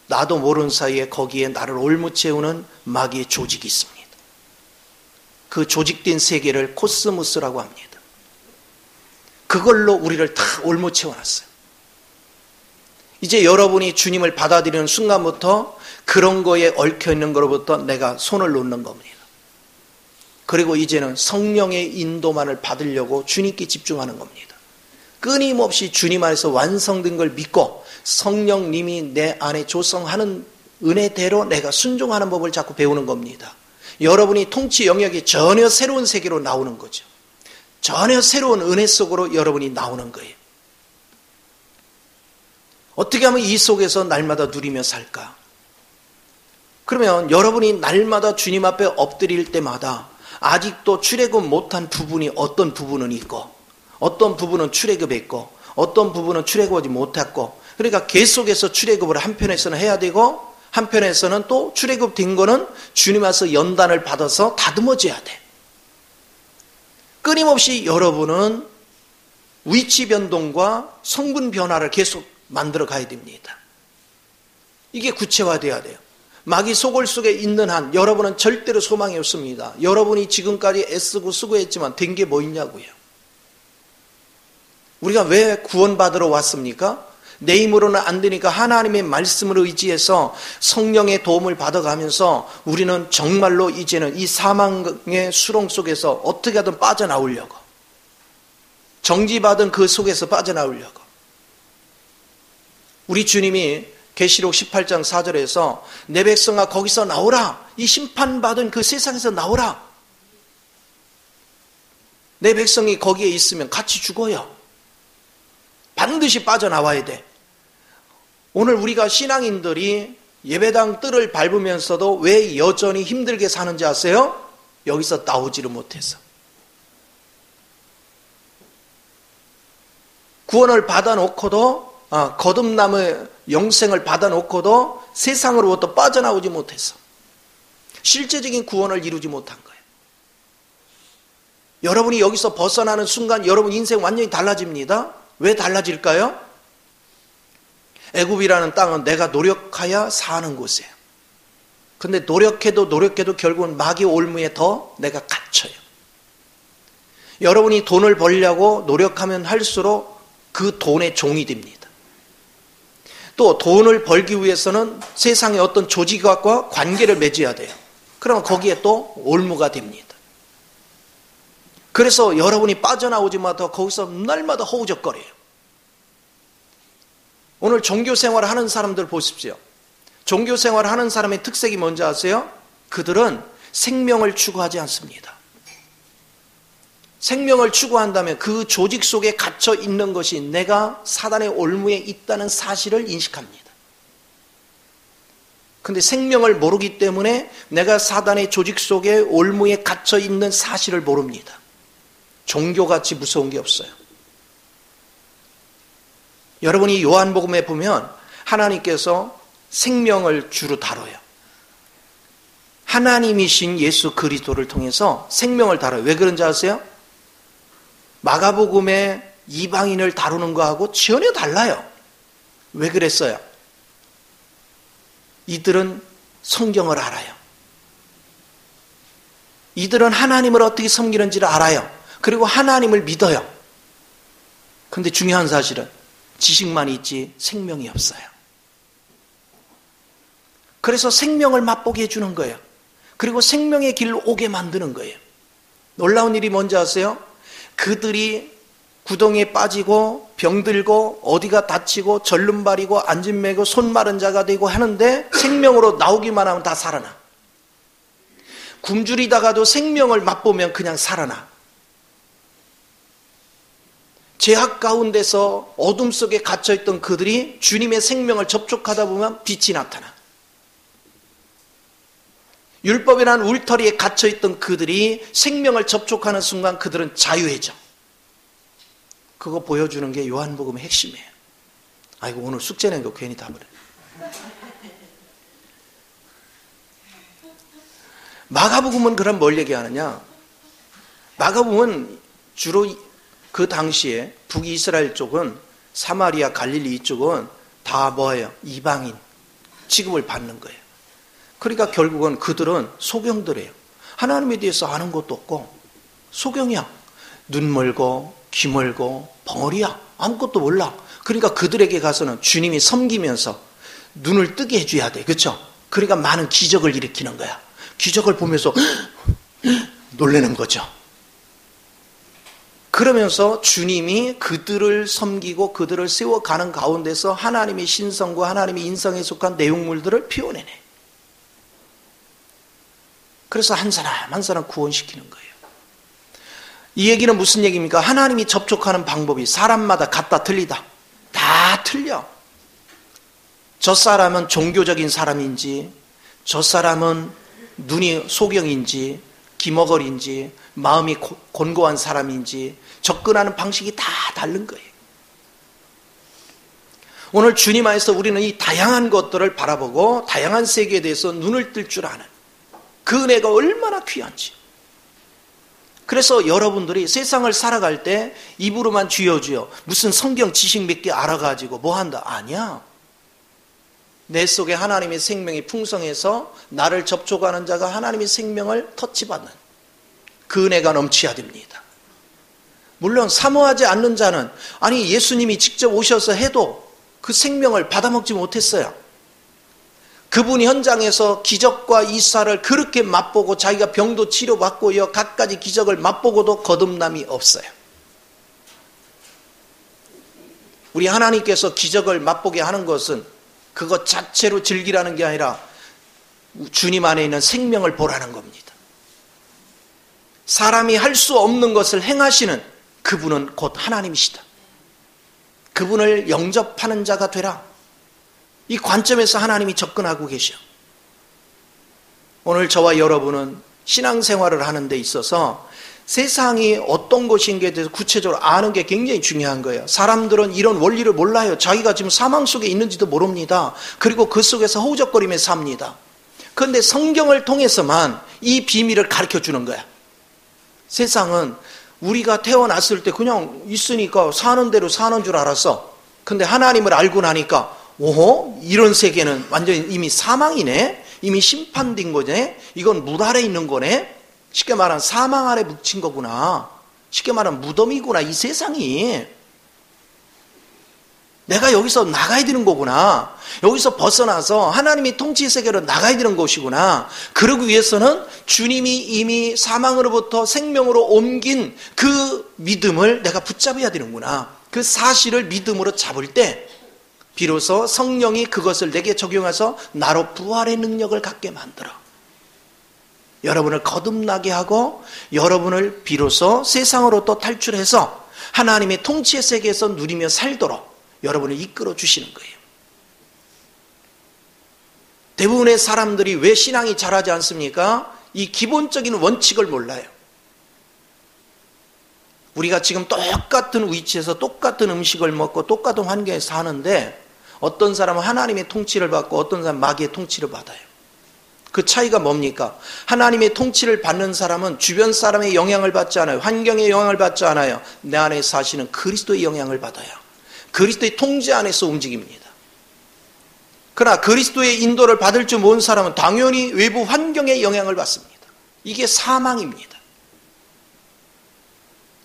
나도 모르는 사이에 거기에 나를 올무채우는 마귀의 조직이 있습니다. 그 조직된 세계를 코스모스라고 합니다. 그걸로 우리를 다 올무채워놨어요. 이제 여러분이 주님을 받아들이는 순간부터 그런 거에 얽혀있는 것로부터 내가 손을 놓는 겁니다. 그리고 이제는 성령의 인도만을 받으려고 주님께 집중하는 겁니다. 끊임없이 주님 안에서 완성된 걸 믿고 성령님이 내 안에 조성하는 은혜대로 내가 순종하는 법을 자꾸 배우는 겁니다. 여러분이 통치 영역이 전혀 새로운 세계로 나오는 거죠. 전혀 새로운 은혜 속으로 여러분이 나오는 거예요. 어떻게 하면 이 속에서 날마다 누리며 살까? 그러면 여러분이 날마다 주님 앞에 엎드릴 때마다 아직도 출애굽 못한 부분이 어떤 부분은 있고 어떤 부분은 출애굽했고 어떤 부분은 출애굽하지 못했고, 그러니까 계속해서 출애굽을 한편에서는 해야 되고 한편에서는 또 출애굽된 거는 주님 앞에서 연단을 받아서 다듬어져야 돼. 끊임없이 여러분은 위치 변동과 성분 변화를 계속 만들어 가야 됩니다. 이게 구체화돼야 돼요. 마귀 소굴 속에 있는 한 여러분은 절대로 소망이 없습니다. 여러분이 지금까지 애쓰고 수고했지만 된 게 뭐 있냐고요. 우리가 왜 구원받으러 왔습니까? 내 힘으로는 안 되니까 하나님의 말씀을 의지해서 성령의 도움을 받아가면서 우리는 정말로 이제는 이 사망의 수렁 속에서 어떻게 하든 빠져나오려고, 정지받은 그 속에서 빠져나오려고. 우리 주님이 계시록 18장 4절에서 내 백성아 거기서 나오라, 이 심판받은 그 세상에서 나오라. 내 백성이 거기에 있으면 같이 죽어요. 반드시 빠져나와야 돼. 오늘 우리가 신앙인들이 예배당 뜰을 밟으면서도 왜 여전히 힘들게 사는지 아세요? 여기서 나오지를 못해서. 구원을 받아놓고도 거듭남의 영생을 받아놓고도 세상으로부터 빠져나오지 못해서 실제적인 구원을 이루지 못한 거예요. 여러분이 여기서 벗어나는 순간 여러분 인생 완전히 달라집니다. 왜 달라질까요? 애굽이라는 땅은 내가 노력하여 사는 곳이에요. 근데 노력해도 결국은 마귀 올무에 더 내가 갇혀요. 여러분이 돈을 벌려고 노력하면 할수록 그 돈의 종이 됩니다. 또 돈을 벌기 위해서는 세상의 어떤 조직과 관계를 맺어야 돼요. 그러면 거기에 또 올무가 됩니다. 그래서 여러분이 빠져나오지 못하고 거기서 날마다 허우적거려요. 오늘 종교생활을 하는 사람들 보십시오. 종교생활을 하는 사람의 특색이 뭔지 아세요? 그들은 생명을 추구하지 않습니다. 생명을 추구한다면 그 조직 속에 갇혀 있는 것이 내가 사단의 올무에 있다는 사실을 인식합니다. 근데 생명을 모르기 때문에 내가 사단의 조직 속에 올무에 갇혀 있는 사실을 모릅니다. 종교같이 무서운 게 없어요. 여러분이 요한복음에 보면 하나님께서 생명을 주로 다뤄요. 하나님이신 예수 그리스도를 통해서 생명을 다뤄요. 왜 그런지 아세요? 마가복음에 이방인을 다루는 거하고 전혀 달라요. 왜 그랬어요? 이들은 성경을 알아요. 이들은 하나님을 어떻게 섬기는지를 알아요. 그리고 하나님을 믿어요. 그런데 중요한 사실은 지식만 있지 생명이 없어요. 그래서 생명을 맛보게 해주는 거예요. 그리고 생명의 길로 오게 만드는 거예요. 놀라운 일이 뭔지 아세요? 그들이 구덩이에 빠지고 병들고 어디가 다치고 절름발이고 안진매고 손 마른 자가 되고 하는데 생명으로 나오기만 하면 다 살아나. 굶주리다가도 생명을 맛보면 그냥 살아나. 죄악 가운데서 어둠 속에 갇혀있던 그들이 주님의 생명을 접촉하다 보면 빛이 나타나. 율법이라는 울타리에 갇혀있던 그들이 생명을 접촉하는 순간 그들은 자유해져. 그거 보여주는 게 요한복음의 핵심이에요. 아이고 오늘 숙제 낸 거 괜히 다 버려. 마가복음은 그럼 뭘 얘기하느냐? 마가복음은 주로 그 당시에 북이스라엘 쪽은 사마리아 갈릴리 이쪽은 다 뭐예요? 이방인 취급을 받는 거예요. 그러니까 결국은 그들은 소경들이에요. 하나님에 대해서 아는 것도 없고 소경이야. 눈 멀고 귀 멀고 벙어리야. 아무것도 몰라. 그러니까 그들에게 가서는 주님이 섬기면서 눈을 뜨게 해줘야 돼. 그렇죠? 그러니까 많은 기적을 일으키는 거야. 기적을 보면서 놀라는 거죠. 그러면서 주님이 그들을 섬기고 그들을 세워가는 가운데서 하나님의 신성과 하나님의 인성에 속한 내용물들을 피워내네. 그래서 한 사람 한 사람 구원시키는 거예요. 이 얘기는 무슨 얘기입니까? 하나님이 접촉하는 방법이 사람마다 같다 틀리다. 다 틀려. 저 사람은 종교적인 사람인지 저 사람은 눈이 소경인지 기머거리인지 마음이 곤고한 사람인지 접근하는 방식이 다 다른 거예요. 오늘 주님 안에서 우리는 이 다양한 것들을 바라보고 다양한 세계에 대해서 눈을 뜰 줄 아는 그 은혜가 얼마나 귀한지. 그래서 여러분들이 세상을 살아갈 때 입으로만 주여 주여 무슨 성경 지식 몇 개 알아가지고 뭐 한다? 아니야. 내 속에 하나님의 생명이 풍성해서 나를 접촉하는 자가 하나님의 생명을 터치받는 그 은혜가 넘쳐야 됩니다. 물론 사모하지 않는 자는 아니 예수님이 직접 오셔서 해도 그 생명을 받아먹지 못했어요. 그분 현장에서 기적과 이사를 그렇게 맛보고 자기가 병도 치료받고 갖가지 기적을 맛보고도 거듭남이 없어요. 우리 하나님께서 기적을 맛보게 하는 것은 그것 자체로 즐기라는 게 아니라 주님 안에 있는 생명을 보라는 겁니다. 사람이 할 수 없는 것을 행하시는 그분은 곧 하나님이시다. 그분을 영접하는 자가 되라. 이 관점에서 하나님이 접근하고 계셔. 오늘 저와 여러분은 신앙생활을 하는 데 있어서 세상이 어떤 것인가에 대해서 구체적으로 아는 게 굉장히 중요한 거예요. 사람들은 이런 원리를 몰라요. 자기가 지금 사망 속에 있는지도 모릅니다. 그리고 그 속에서 허우적거리며 삽니다. 그런데 성경을 통해서만 이 비밀을 가르쳐 주는 거야. 세상은 우리가 태어났을 때 그냥 있으니까 사는 대로 사는 줄 알았어. 근데 하나님을 알고 나니까 오호, 이런 세계는 완전히 이미 사망이네. 이미 심판된 거네. 이건 물 아래 있는 거네. 쉽게 말하면 사망 아래 묻힌 거구나. 쉽게 말하면 무덤이구나. 이 세상이. 내가 여기서 나가야 되는 거구나. 여기서 벗어나서 하나님의 통치 세계로 나가야 되는 것이구나. 그러기 위해서는 주님이 이미 사망으로부터 생명으로 옮긴 그 믿음을 내가 붙잡아야 되는구나. 그 사실을 믿음으로 잡을 때 비로소 성령이 그것을 내게 적용해서 나로 부활의 능력을 갖게 만들어. 여러분을 거듭나게 하고 여러분을 비로소 세상으로 또 탈출해서 하나님의 통치의 세계에서 누리며 살도록 여러분을 이끌어 주시는 거예요. 대부분의 사람들이 왜 신앙이 자라지 않습니까? 이 기본적인 원칙을 몰라요. 우리가 지금 똑같은 위치에서 똑같은 음식을 먹고 똑같은 환경에서 사는데 어떤 사람은 하나님의 통치를 받고 어떤 사람은 마귀의 통치를 받아요. 그 차이가 뭡니까? 하나님의 통치를 받는 사람은 주변 사람의 영향을 받지 않아요. 환경의 영향을 받지 않아요. 내 안에 사시는 그리스도의 영향을 받아요. 그리스도의 통제 안에서 움직입니다. 그러나 그리스도의 인도를 받을 줄 모르는 사람은 당연히 외부 환경의 영향을 받습니다. 이게 사망입니다.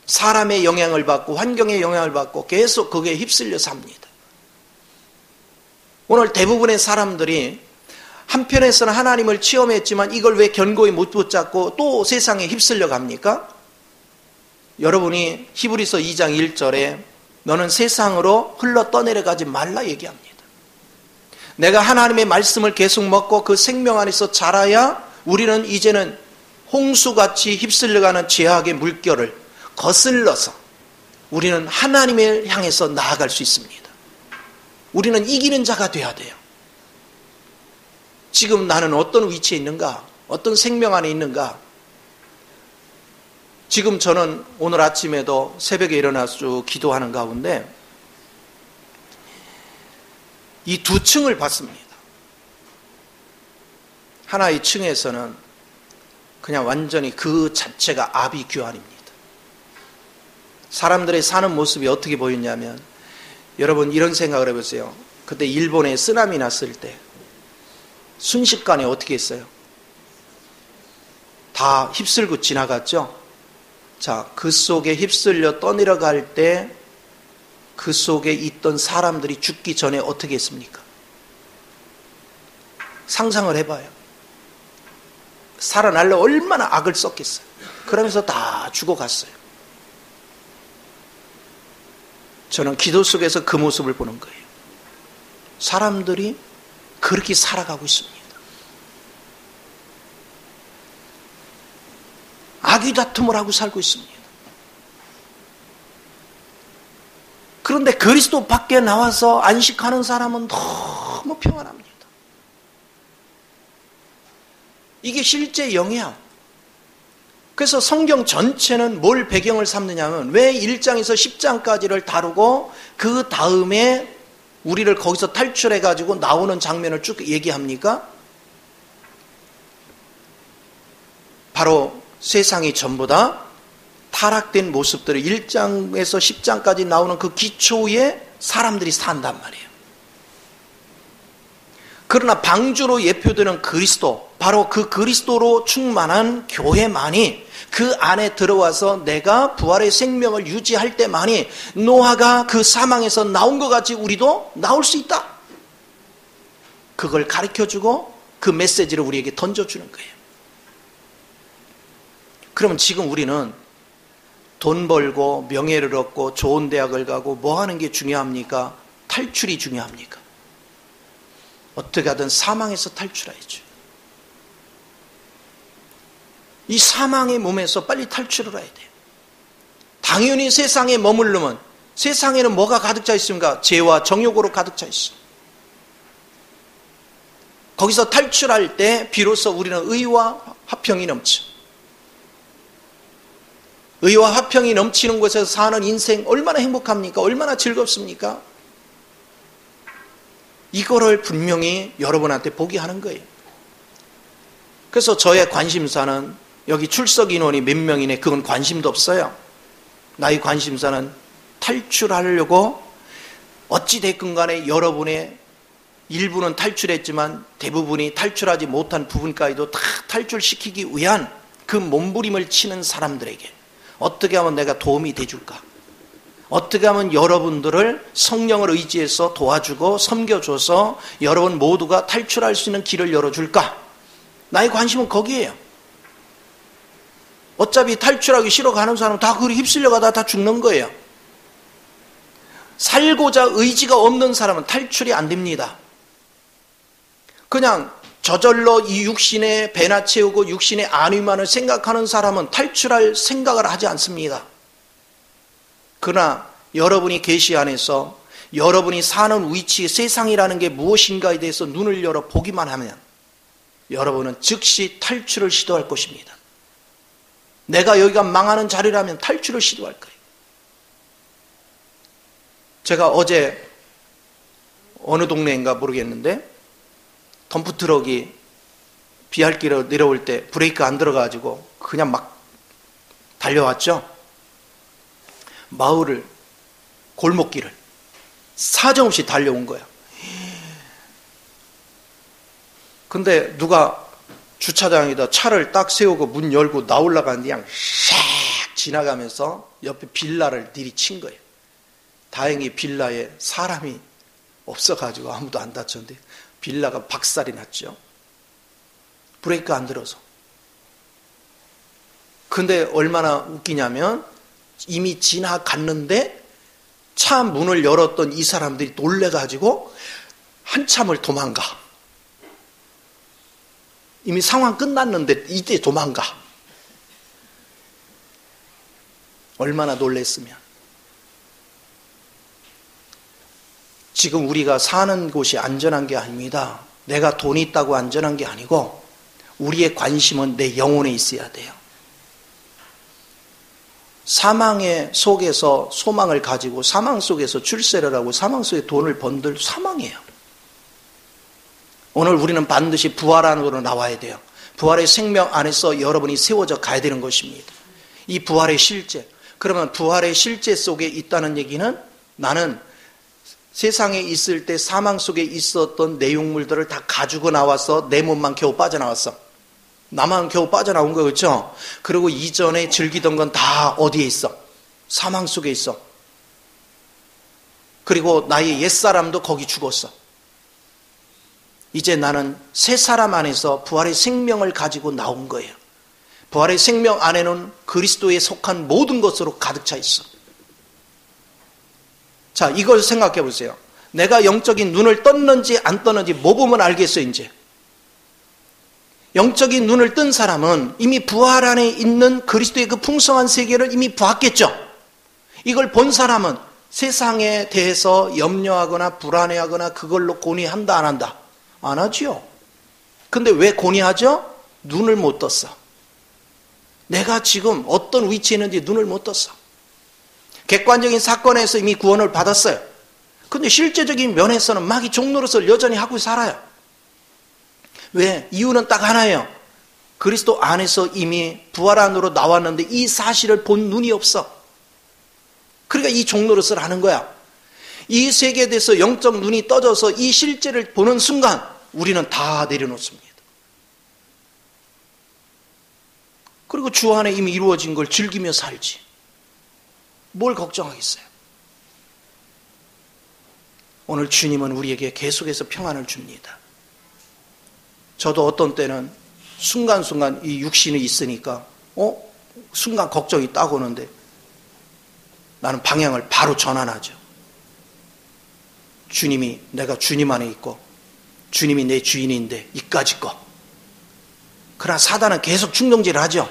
사람의 영향을 받고 환경의 영향을 받고 계속 거기에 휩쓸려 삽니다. 오늘 대부분의 사람들이 한편에서는 하나님을 체험했지만 이걸 왜 견고히 못 붙잡고 또 세상에 휩쓸려 갑니까? 여러분이 히브리서 2장 1절에 너는 세상으로 흘러 떠내려가지 말라 얘기합니다. 내가 하나님의 말씀을 계속 먹고 그 생명 안에서 자라야 우리는 이제는 홍수같이 휩쓸려가는 죄악의 물결을 거슬러서 우리는 하나님을 향해서 나아갈 수 있습니다. 우리는 이기는 자가 돼야 돼요. 지금 나는 어떤 위치에 있는가? 어떤 생명 안에 있는가? 지금 저는 오늘 아침에도 새벽에 일어나서 쭉 기도하는 가운데 이 두 층을 봤습니다. 하나의 층에서는 그냥 완전히 그 자체가 아비규환입니다. 사람들의 사는 모습이 어떻게 보였냐면 여러분 이런 생각을 해보세요. 그때 일본에 쓰나미 났을 때 순식간에 어떻게 했어요? 다 휩쓸고 지나갔죠? 자, 그 속에 휩쓸려 떠내려갈 때 그 속에 있던 사람들이 죽기 전에 어떻게 했습니까? 상상을 해봐요. 살아날려 얼마나 악을 썼겠어요. 그러면서 다 죽어갔어요. 저는 기도 속에서 그 모습을 보는 거예요. 사람들이 그렇게 살아가고 있습니다. 아귀다툼을 하고 살고 있습니다. 그런데 그리스도 밖에 나와서 안식하는 사람은 너무 평안합니다. 이게 실제 영이야. 그래서 성경 전체는 뭘 배경을 삼느냐면 왜 1장에서 10장까지를 다루고 그 다음에 우리를 거기서 탈출해가지고 나오는 장면을 쭉 얘기합니까? 바로 세상이 전부 다 타락된 모습들을 1장에서 10장까지 나오는 그 기초에 사람들이 산단 말이에요. 그러나 방주로 예표되는 그리스도, 바로 그 그리스도로 충만한 교회만이 그 안에 들어와서 내가 부활의 생명을 유지할 때만이 노아가 그 사망에서 나온 것 같이 우리도 나올 수 있다. 그걸 가르쳐주고 그 메시지를 우리에게 던져주는 거예요. 그러면 지금 우리는 돈 벌고 명예를 얻고 좋은 대학을 가고 뭐 하는 게 중요합니까? 탈출이 중요합니까? 어떻게 하든 사망에서 탈출해야죠. 이 사망의 몸에서 빨리 탈출을 해야 돼요. 당연히 세상에 머무르면 세상에는 뭐가 가득 차 있습니까? 죄와 정욕으로 가득 차 있어. 거기서 탈출할 때 비로소 우리는 의와 화평이 넘쳐. 의와 화평이 넘치는 곳에서 사는 인생 얼마나 행복합니까? 얼마나 즐겁습니까? 이거를 분명히 여러분한테 보게 하는 거예요. 그래서 저의 관심사는 여기 출석 인원이 몇 명이네 그건 관심도 없어요. 나의 관심사는 탈출하려고 어찌됐건 간에 여러분의 일부는 탈출했지만 대부분이 탈출하지 못한 부분까지도 다 탈출시키기 위한 그 몸부림을 치는 사람들에게 어떻게 하면 내가 도움이 돼줄까? 어떻게 하면 여러분들을 성령을 의지해서 도와주고 섬겨줘서 여러분 모두가 탈출할 수 있는 길을 열어줄까? 나의 관심은 거기에요. 어차피 탈출하기 싫어 가는 사람은 다 그리 휩쓸려가다 다 죽는 거예요. 살고자 의지가 없는 사람은 탈출이 안 됩니다. 그냥 저절로 이 육신의 배나 채우고 육신의 안위만을 생각하는 사람은 탈출할 생각을 하지 않습니다. 그러나 여러분이 계시 안에서 여러분이 사는 위치, 세상이라는 게 무엇인가에 대해서 눈을 열어 보기만 하면 여러분은 즉시 탈출을 시도할 것입니다. 내가 여기가 망하는 자리라면 탈출을 시도할 거예요. 제가 어제 어느 동네인가 모르겠는데 덤프트럭이 비알길로 내려올 때 브레이크 안 들어가지고 그냥 막 달려왔죠. 마을을, 골목길을 사정없이 달려온 거야. 근데 누가 주차장에다 차를 딱 세우고 문 열고 나오려고 그냥 샥 지나가면서 옆에 빌라를 들이친 거예요. 다행히 빌라에 사람이 없어가지고 아무도 안 다쳤는데 빌라가 박살이 났죠. 브레이크 안 들어서. 근데 얼마나 웃기냐면 이미 지나갔는데 차 문을 열었던 이 사람들이 놀래가지고 한참을 도망가. 이미 상황 끝났는데 이때 도망가. 얼마나 놀랬으면. 지금 우리가 사는 곳이 안전한 게 아닙니다. 내가 돈이 있다고 안전한 게 아니고 우리의 관심은 내 영혼에 있어야 돼요. 사망의 속에서 소망을 가지고 사망 속에서 출세를 하고 사망 속에 돈을 번들 사망이에요. 오늘 우리는 반드시 부활 안으로 나와야 돼요. 부활의 생명 안에서 여러분이 세워져 가야 되는 것입니다. 이 부활의 실제. 그러면 부활의 실제 속에 있다는 얘기는 나는 세상에 있을 때 사망 속에 있었던 내용물들을 다 가지고 나와서 내 몸만 겨우 빠져나왔어. 나만 겨우 빠져나온 거 그렇죠? 그리고 이전에 즐기던 건 다 어디에 있어? 사망 속에 있어. 그리고 나의 옛사람도 거기 죽었어. 이제 나는 새 사람 안에서 부활의 생명을 가지고 나온 거예요. 부활의 생명 안에는 그리스도에 속한 모든 것으로 가득 차 있어. 자, 이걸 생각해 보세요. 내가 영적인 눈을 떴는지 안 떴는지 뭐 보면 알겠어요, 이제. 영적인 눈을 뜬 사람은 이미 부활 안에 있는 그리스도의 그 풍성한 세계를 이미 봤겠죠. 이걸 본 사람은 세상에 대해서 염려하거나 불안해하거나 그걸로 고뇌한다 안 한다? 안 하지요. 근데 왜 고뇌하죠? 눈을 못 떴어. 내가 지금 어떤 위치에 있는지 눈을 못 떴어. 객관적인 사건에서 이미 구원을 받았어요. 근데 실제적인 면에서는 마귀 종노릇을 여전히 하고 살아요. 왜? 이유는 딱 하나예요. 그리스도 안에서 이미 부활 안으로 나왔는데 이 사실을 본 눈이 없어. 그러니까 이 종노릇을 하는 거야. 이 세계에 대해서 영적 눈이 떠져서 이 실제를 보는 순간 우리는 다 내려놓습니다. 그리고 주 안에 이미 이루어진 걸 즐기며 살지. 뭘 걱정하겠어요? 오늘 주님은 우리에게 계속해서 평안을 줍니다. 저도 어떤 때는 순간순간 이 육신이 있으니까 순간 걱정이 딱 오는데 나는 방향을 바로 전환하죠. 주님이 내가 주님 안에 있고 주님이 내 주인인데 이까짓 거. 그러나 사단은 계속 충동질을 하죠.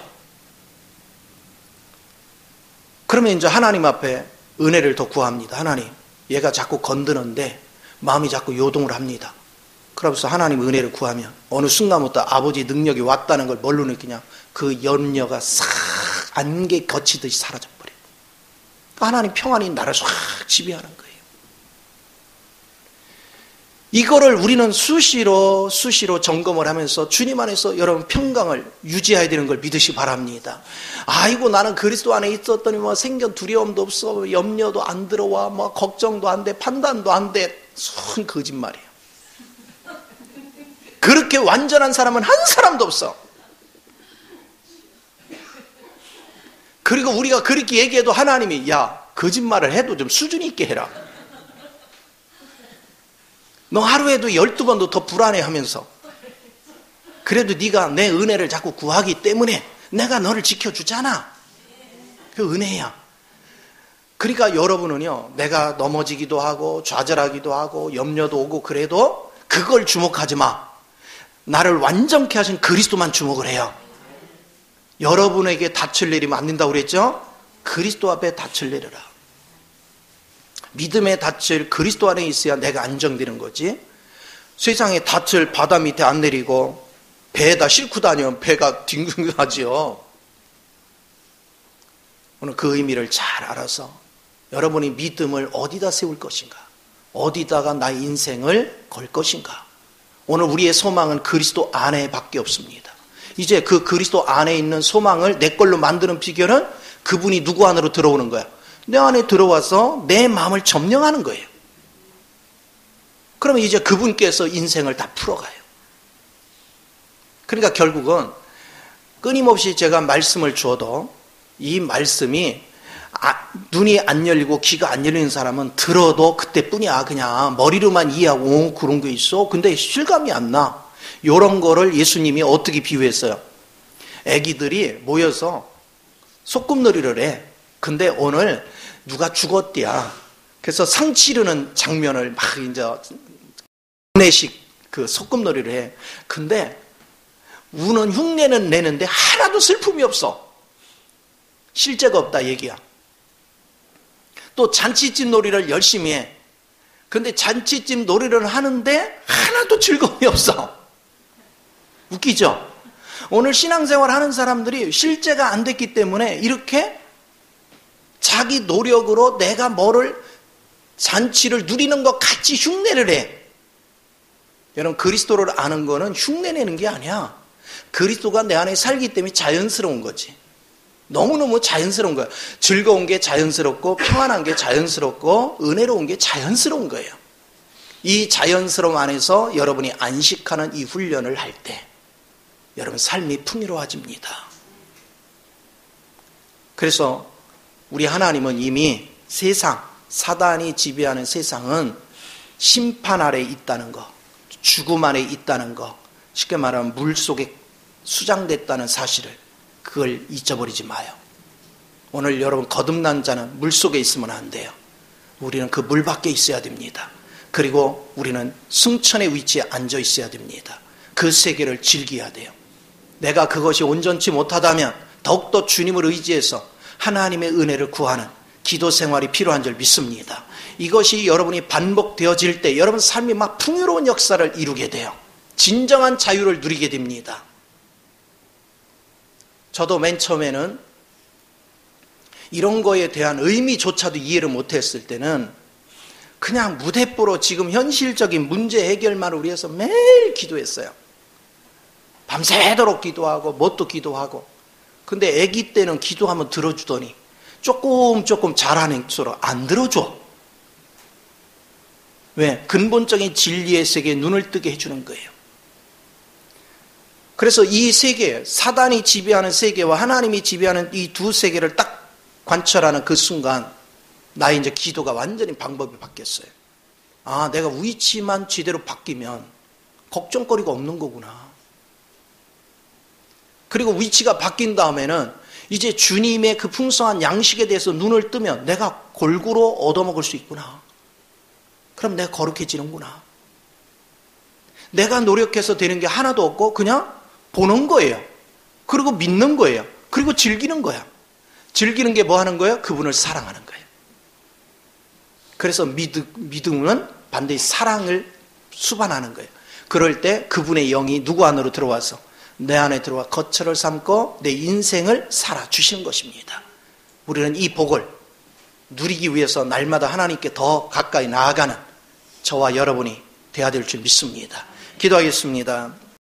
그러면 이제 하나님 앞에 은혜를 더 구합니다. 하나님, 얘가 자꾸 건드는데 마음이 자꾸 요동을 합니다. 그러면서 하나님 은혜를 구하면 어느 순간부터 아버지 능력이 왔다는 걸 뭘로 느끼냐? 그 염려가 싹 안개 거치듯이 사라져버려요. 하나님 평안이 나를 확 지배하는 거예요. 이거를 우리는 수시로 점검을 하면서 주님 안에서 여러분 평강을 유지해야 되는 걸 믿으시 바랍니다. 아이고 나는 그리스도 안에 있었더니 뭐 생겨 두려움도 없어, 염려도 안 들어와, 뭐 걱정도 안 돼, 판단도 안 돼. 순 거짓말이에요. 그렇게 완전한 사람은 한 사람도 없어. 그리고 우리가 그렇게 얘기해도 하나님이 야 거짓말을 해도 좀 수준 있게 해라. 너 하루에도 12번도 더 불안해하면서 그래도 네가 내 은혜를 자꾸 구하기 때문에 내가 너를 지켜주잖아. 그 은혜야. 그러니까 여러분은요, 내가 넘어지기도 하고 좌절하기도 하고 염려도 오고 그래도 그걸 주목하지 마. 나를 완전케 하신 그리스도만 주목을 해요. 여러분에게 닻을 내리면 안 된다고 그랬죠? 그리스도 앞에 닻을 내려라. 믿음의 닻을 그리스도 안에 있어야 내가 안정되는 거지. 세상에 닻을 바다 밑에 안 내리고 배에다 싣고 다니면 배가 뒹굴하지요. 오늘 그 의미를 잘 알아서 여러분이 믿음을 어디다 세울 것인가, 어디다가 나의 인생을 걸 것인가. 오늘 우리의 소망은 그리스도 안에 밖에 없습니다. 이제 그 그리스도 안에 있는 소망을 내 걸로 만드는 비결은 그분이 누구 안으로 들어오는 거야? 내 안에 들어와서 내 마음을 점령하는 거예요. 그러면 이제 그분께서 인생을 다 풀어가요. 그러니까 결국은 끊임없이 제가 말씀을 주어도 이 말씀이 눈이 안 열리고 귀가 안 열리는 사람은 들어도 그때뿐이야. 그냥 머리로만 이해하고 그런 게 있어. 근데 실감이 안 나. 이런 거를 예수님이 어떻게 비유했어요? 애기들이 모여서 소꿉놀이를 해. 근데 오늘 누가 죽었대야. 그래서 상 치르는 장면을 막 이제 장례식 그 소꿉놀이를 해. 근데 우는 흉내는 내는데 하나도 슬픔이 없어. 실제가 없다 얘기야. 또 잔치집 놀이를 열심히 해. 근데 잔치집 놀이를 하는데 하나도 즐거움이 없어. 웃기죠? 오늘 신앙생활 하는 사람들이 실제가 안 됐기 때문에 이렇게 자기 노력으로 내가 뭐를 잔치를 누리는 것 같이 흉내를 해. 여러분 그리스도를 아는 거는 흉내내는 게 아니야. 그리스도가 내 안에 살기 때문에 자연스러운 거지. 너무너무 자연스러운 거야. 즐거운 게 자연스럽고 평안한 게 자연스럽고 은혜로운 게 자연스러운 거예요. 이 자연스러움 안에서 여러분이 안식하는 이 훈련을 할 때 여러분 삶이 풍요로워집니다. 그래서 우리 하나님은 이미 세상, 사단이 지배하는 세상은 심판 아래 있다는 거, 죽음 아래 있다는 거, 쉽게 말하면 물 속에 수장됐다는 사실을 그걸 잊어버리지 마요. 오늘 여러분 거듭난 자는 물 속에 있으면 안 돼요. 우리는 그 물 밖에 있어야 됩니다. 그리고 우리는 승천의 위치에 앉아 있어야 됩니다. 그 세계를 즐겨야 돼요. 내가 그것이 온전치 못하다면 더욱더 주님을 의지해서 하나님의 은혜를 구하는 기도 생활이 필요한 줄 믿습니다. 이것이 여러분이 반복되어질 때 여러분 삶이 막 풍요로운 역사를 이루게 돼요. 진정한 자유를 누리게 됩니다. 저도 맨 처음에는 이런 거에 대한 의미조차도 이해를 못했을 때는 그냥 무대뽀로 지금 현실적인 문제 해결만을 위해서 매일 기도했어요. 밤새도록 기도하고 뭣도 기도하고. 근데 아기 때는 기도하면 들어주더니 조금 잘하는 수로 안 들어줘. 왜? 근본적인 진리의 세계에 눈을 뜨게 해주는 거예요. 그래서 이 세계, 사단이 지배하는 세계와 하나님이 지배하는 이 두 세계를 딱 관찰하는 그 순간 나의 이제 기도가 완전히 방법이 바뀌었어요. 아, 내가 위치만 제대로 바뀌면 걱정거리가 없는 거구나. 그리고 위치가 바뀐 다음에는 이제 주님의 그 풍성한 양식에 대해서 눈을 뜨면 내가 골고루 얻어먹을 수 있구나. 그럼 내가 거룩해지는구나. 내가 노력해서 되는 게 하나도 없고 그냥 보는 거예요. 그리고 믿는 거예요. 그리고 즐기는 거야. 즐기는 게 뭐 하는 거예요? 그분을 사랑하는 거예요. 그래서 믿음은 반드시 사랑을 수반하는 거예요. 그럴 때 그분의 영이 누구 안으로 들어와서 내 안에 들어와 거처를 삼고 내 인생을 살아주시는 것입니다. 우리는 이 복을 누리기 위해서 날마다 하나님께 더 가까이 나아가는 저와 여러분이 되어야 될 줄 믿습니다. 기도하겠습니다.